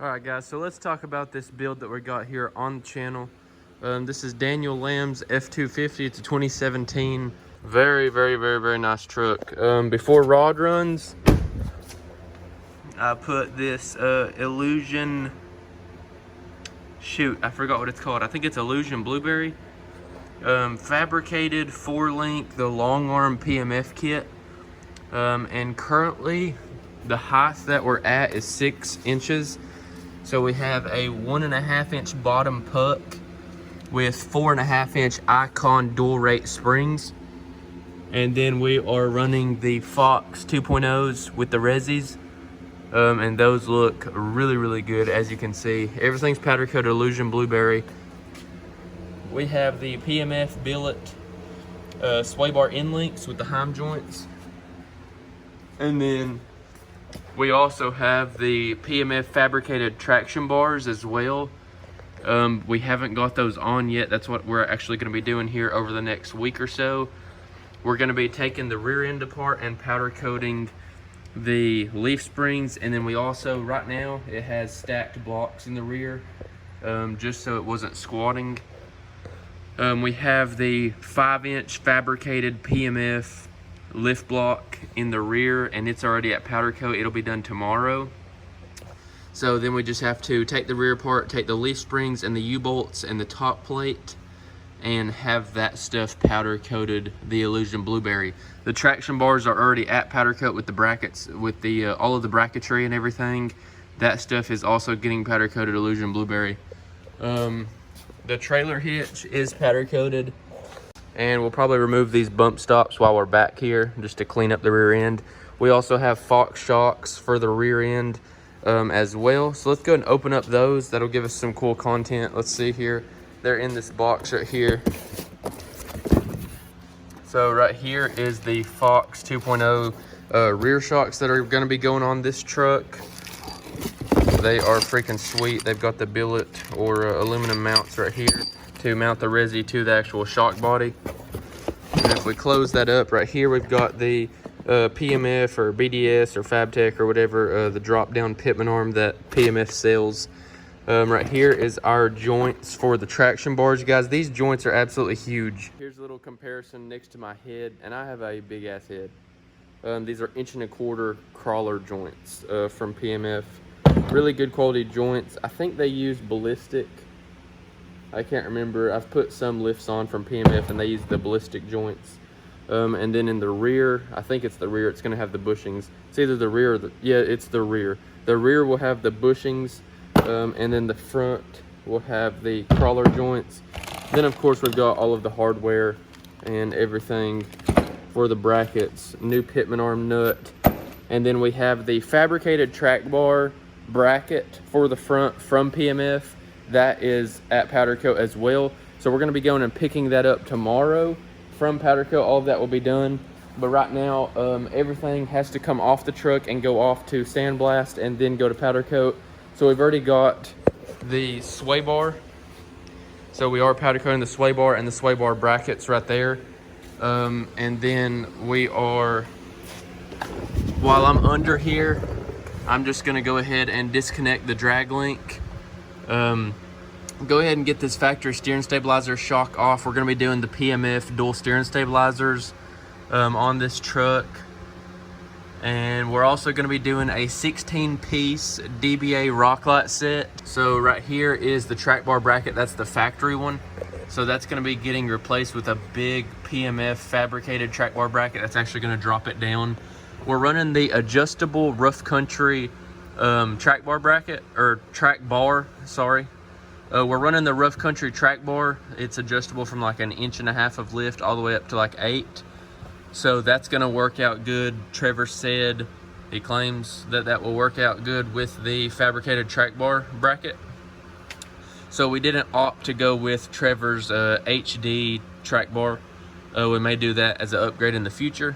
Alright guys, so let's talk about this build that we got here on the channel. This is Daniel Lamb's F250. It's a 2017. Very nice truck. Before rod runs, I put this Illusion, shoot, I forgot what it's called. I think it's Illusion Blueberry. Fabricated 4-link, the long arm PMF kit. And currently the height that we're at is 6 inches. So we have a 1.5-inch bottom puck with 4.5-inch Icon dual rate springs. And then we are running the Fox 2.0s with the Resis. And those look really good, as you can see. Everything's powder coated Illusion Blueberry. We have the PMF billet sway bar end links with the Heim joints. And then we also have the PMF fabricated traction bars as well. We haven't got those on yet. That's what we're actually going to be doing here over the next week or so. We're going to be taking the rear end apart and powder coating the leaf springs. And then we also, right now, it has stacked blocks in the rear, just so it wasn't squatting. We have the 5-inch fabricated PMF lift block in the rear, and it's already at powder coat. It'll be done tomorrow. So then we just have to take the rear apart, take the leaf springs and the U-bolts and the top plate, and have that stuff powder coated the Illusion Blueberry. The traction bars are already at powder coat with the brackets, with the all of the bracketry and everything. That stuff is also getting powder coated Illusion Blueberry. The trailer hitch is powder coated. And we'll probably remove these bump stops while we're back here, just to clean up the rear end. We also have Fox shocks for the rear end as well. So let's go and open up those. That'll give us some cool content. Let's see here. They're in this box right here. So right here is the Fox 2.0 rear shocks that are gonna be going on this truck. They are freaking sweet. They've got the billet or aluminum mounts right here to mount the Resi to the actual shock body. And if we close that up right here, we've got the PMF or BDS or Fabtech or whatever, the drop down pitman arm that PMF sells. Right here is our joints for the traction bars. You guys, these joints are absolutely huge. Here's a little comparison next to my head, and I have a big ass head. These are 1.25-inch crawler joints from PMF. Really good quality joints. I think they use ballistic. I can't remember. I've put some lifts on from PMF and they use the ballistic joints. And then in the rear, I think it's the rear, it's gonna have the bushings. It's either the rear or the, yeah, it's the rear. The rear will have the bushings, and then the front will have the crawler joints. Then of course we've got all of the hardware and everything for the brackets, new pitman arm nut. And then we have the fabricated track bar bracket for the front from PMF. That is at powder coat as well. So we're going to be going and picking that up tomorrow from powder coat. All of that will be done. But right now, everything has to come off the truck and go off to sandblast and then go to powder coat. So we've already got the sway bar. So we are powder coating the sway bar and the sway bar brackets right there. And then we are, while I'm under here, I'm just going to go ahead and disconnect the drag link. Go ahead and get this factory steering stabilizer shock off. We're going to be doing the PMF dual steering stabilizers on this truck. And we're also going to be doing a 16-piece DBA Rocklight set. So right here is the track bar bracket. That's the factory one. So that's going to be getting replaced with a big PMF fabricated track bar bracket. That's actually going to drop it down. We're running the adjustable Rough Country track bar bracket, or track bar, sorry. We're running the Rough Country track bar. It's adjustable from like 1.5 inches of lift all the way up to like 8. So that's gonna work out good. Trevor said, he claims that that will work out good with the fabricated track bar bracket. So we didn't opt to go with Trevor's HD track bar. We may do that as an upgrade in the future.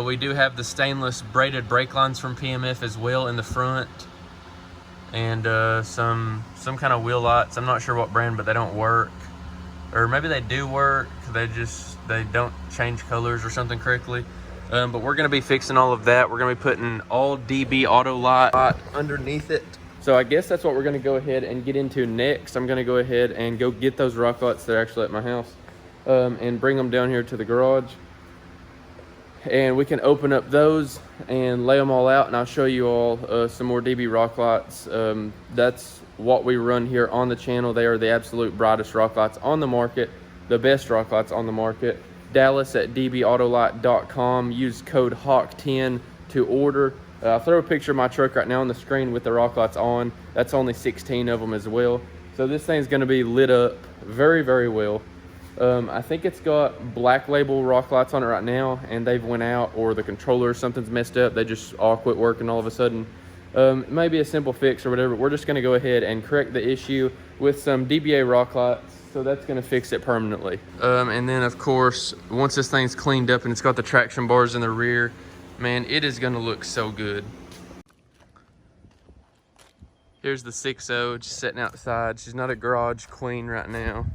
We do have the stainless braided brake lines from PMF as well in the front, and some kind of wheel lights. I'm not sure what brand, but they don't work, or maybe they do work. They don't change colors or something correctly. But we're going to be fixing all of that. We're going to be putting all DB auto light underneath it. So I guess that's what we're gonna go ahead and get into next. I'm gonna go ahead and go get those Rocklots that are actually at my house and bring them down here to the garage. And we can open up those and lay them all out, and I'll show you all some more DB Rocklots. That's what we run here on the channel. They are the absolute brightest Rocklots on the market, the best Rocklots on the market. Dallas at dbautolight.com. Use code HAWK10 to order. I'll throw a picture of my truck right now on the screen with the Rocklots on. That's only 16 of them as well. So this thing's going to be lit up very, very well. I think it's got black label Rocklots on it right now, and they've went out, or the controller or something's messed up. They just all quit working all of a sudden. Maybe a simple fix or whatever. We're just going to go ahead and correct the issue with some DBA Rocklots. So that's going to fix it permanently. And then of course, once this thing's cleaned up and it's got the traction bars in the rear, man, it is going to look so good. Here's the 6.0 just sitting outside. She's not a garage queen right now.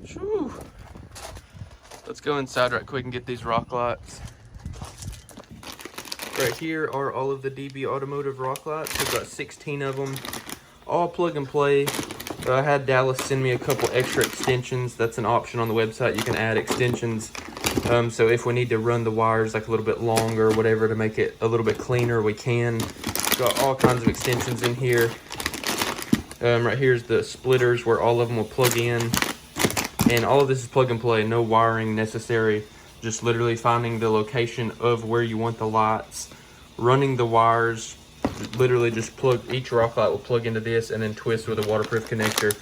Whew. Let's go inside right quick and get these Rocklots. Right here are all of the DB Automotive Rocklots. We've got 16 of them, all plug and play. I had Dallas send me a couple extra extensions. That's an option on the website. You can add extensions. So if we need to run the wires like a little bit longer or whatever to make it a little bit cleaner, we can. Got all kinds of extensions in here. Right here's the splitters where all of them will plug in. And all of this is plug and play, no wiring necessary. Just literally finding the location of where you want the lights, running the wires, literally just plug, each Rocklot will plug into this and then twist with a waterproof connector.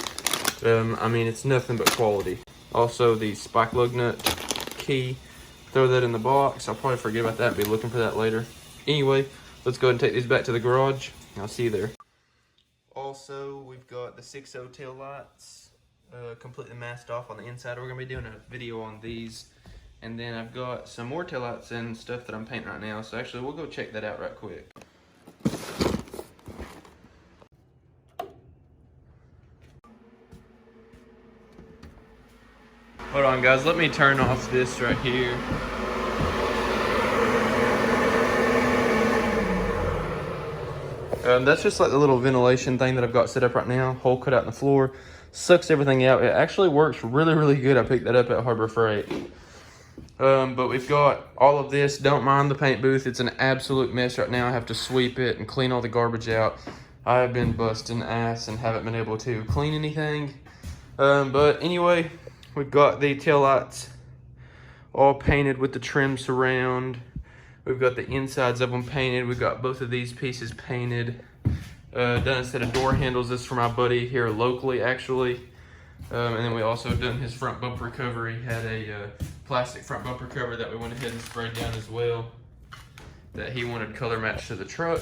I mean, it's nothing but quality. Also the spike lug nut key, throw that in the box. I'll probably forget about that and be looking for that later. Anyway, let's go ahead and take these back to the garage. I'll see you there. Also, we've got the 6.0 tail lights completely masked off on the inside. We're gonna be doing a video on these. And then I've got some more taillights and stuff that I'm painting right now. So actually, we'll go check that out right quick. Hold on, guys. Let me turn off this right here. That's just like the little ventilation thing that I've got set up right now. Hole cut out in the floor. Sucks everything out. It actually works really, really good. I picked that up at Harbor Freight. But we've got all of this. Don't mind the paint booth. It's an absolute mess right now. I have to sweep it and clean all the garbage out. I have been busting ass and haven't been able to clean anything. But anyway, we've got the taillights all painted with the trim surround. We've got the insides of them painted. We've got both of these pieces painted. Done a set of door handles. This is for my buddy here locally, actually. And then we also done his front bumper cover. He had a plastic front bumper cover that we went ahead and sprayed down as well, that he wanted color matched to the truck.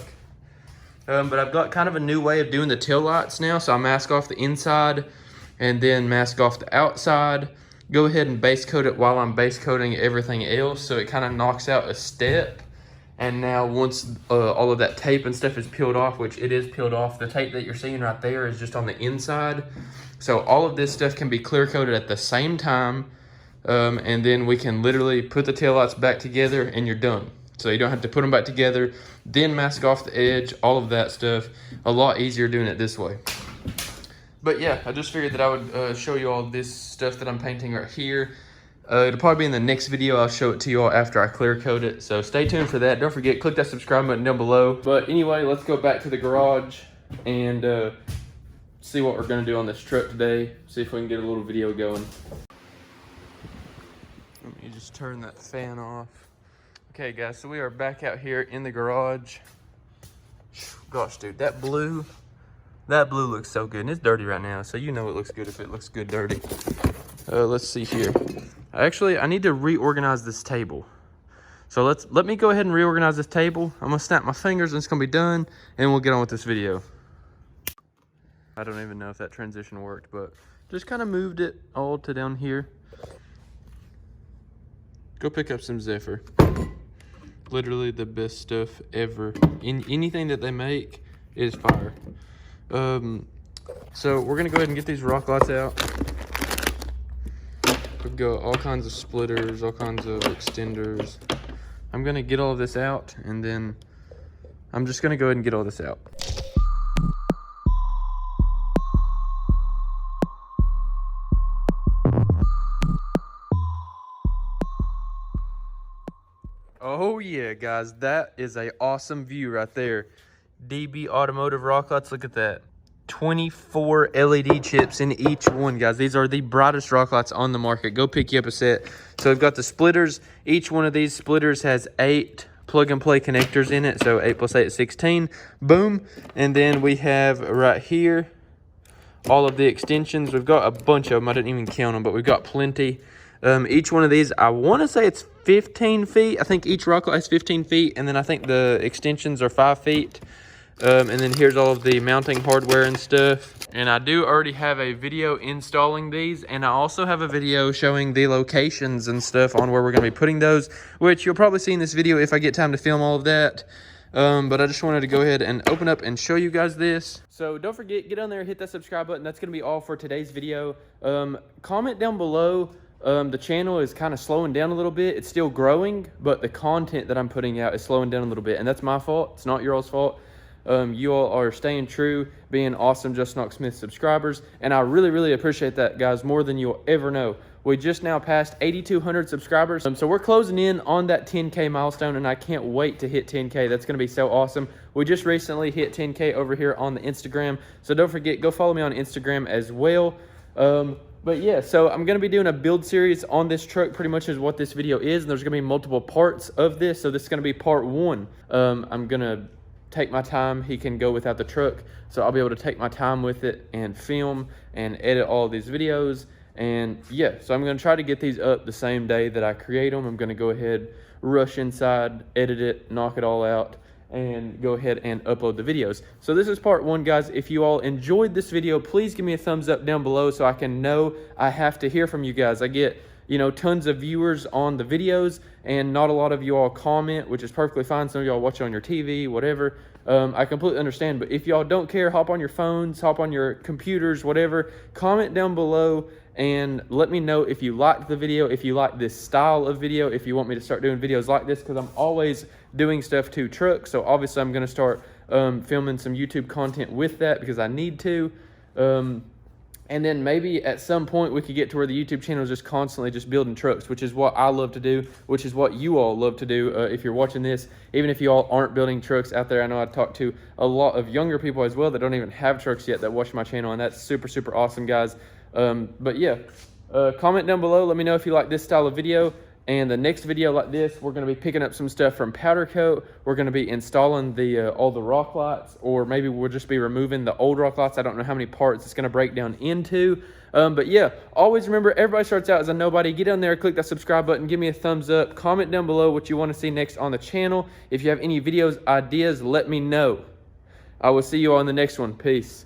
But I've got kind of a new way of doing the tail lights now. So I mask off the inside and then mask off the outside. Go ahead and base coat it while I'm base coating everything else. So it kind of knocks out a step. And now once all of that tape and stuff is peeled off, which it is peeled off, the tape that you're seeing right there is just on the inside. So all of this stuff can be clear coated at the same time. And then we can literally put the taillights back together and you're done. So you don't have to put them back together, then mask off the edge, all of that stuff. A lot easier doing it this way. But yeah, I just figured that I would show you all this stuff that I'm painting right here. It'll probably be in the next video. I'll show it to you all after I clear coat it. So stay tuned for that. Don't forget, click that subscribe button down below. But anyway, let's go back to the garage and see what we're gonna do on this truck today. See if we can get a little video going. Let me just turn that fan off. Okay guys, so we are back out here in the garage. Gosh, dude, that blue looks so good. And it's dirty right now, so you know it looks good if it looks good dirty. Let's see here. Actually, I need to reorganize this table. So let me go ahead and reorganize this table. I'm gonna snap my fingers and it's gonna be done, and we'll get on with this video. I don't even know if that transition worked, but just kind of moved it all to down here. Go pick up some Zephyr. Literally the best stuff ever. Anything that they make is fire. So we're gonna go ahead and get these Rocklots out. We've got all kinds of splitters, all kinds of extenders. I'm gonna get all of this out, and then I'm just gonna go ahead and get all this out. Oh yeah, guys, that is a awesome view right there. DB Automotive rock lights, look at that. 24 LED chips in each one, guys. These are the brightest rock lights on the market. Go pick you up a set. So we've got the splitters. Each one of these splitters has 8 plug and play connectors in it. So 8 plus 8 is 16. Boom. And then we have right here all of the extensions. We've got a bunch of them. I didn't even count them, but we've got plenty. Each one of these, I want to say it's 15 feet. I think each rock light is 15 feet. And then I think the extensions are 5 feet. And then here's all of the mounting hardware and stuff. And I do already have a video installing these. And I also have a video showing the locations and stuff on where we're going to be putting those, which you'll probably see in this video if I get time to film all of that. But I just wanted to go ahead and open up and show you guys this. So don't forget, get on there, hit that subscribe button. That's going to be all for today's video. Comment down below. The channel is kind of slowing down a little bit. It's still growing, but the content that I'm putting out is slowing down a little bit. And that's my fault. It's not your all's fault. You all are staying true, being awesome Just Knox Smith subscribers. And I really, really appreciate that, guys, more than you'll ever know. We just now passed 8,200 subscribers. So we're closing in on that 10K milestone, and I can't wait to hit 10K. That's going to be so awesome. We just recently hit 10K over here on the Instagram. So don't forget, go follow me on Instagram as well. But yeah, so I'm going to be doing a build series on this truck, pretty much is what this video is. And there's going to be multiple parts of this. So this is going to be part 1. I'm going to take my time. He can go without the truck, so I'll be able to take my time with it and film and edit all these videos. And yeah, so I'm going to try to get these up the same day that I create them. I'm going to go ahead, rush inside, edit it, knock it all out, and go ahead and upload the videos. So this is part 1, guys. If you all enjoyed this video, please give me a thumbs up down below so I can know. I have to hear from you guys. I get, you know, tons of viewers on the videos, and not a lot of you all comment, which is perfectly fine. Some of y'all watch it on your TV, whatever. I completely understand. But if y'all don't care, hop on your phones, hop on your computers, whatever. Comment down below and let me know if you liked the video, if you like this style of video, if you want me to start doing videos like this, because I'm always doing stuff to trucks. So obviously I'm going to start filming some YouTube content with that because I need to. And then maybe at some point we could get to where the YouTube channel is just constantly just building trucks, which is what I love to do, which is what you all love to do if you're watching this. Even if you all aren't building trucks out there, I know I talked to a lot of younger people as well that don't even have trucks yet that watch my channel, and that's super, super awesome, guys. But yeah, comment down below. Let me know if you like this style of video. And the next video like this, we're going to be picking up some stuff from Powder Coat. We're going to be installing the all the rock lights, or maybe we'll just be removing the old rock lights. I don't know how many parts it's going to break down into. But yeah, always remember, everybody starts out as a nobody. Get on there, click that subscribe button, give me a thumbs up. Comment down below what you want to see next on the channel. If you have any videos, ideas, let me know. I will see you all in the next one. Peace.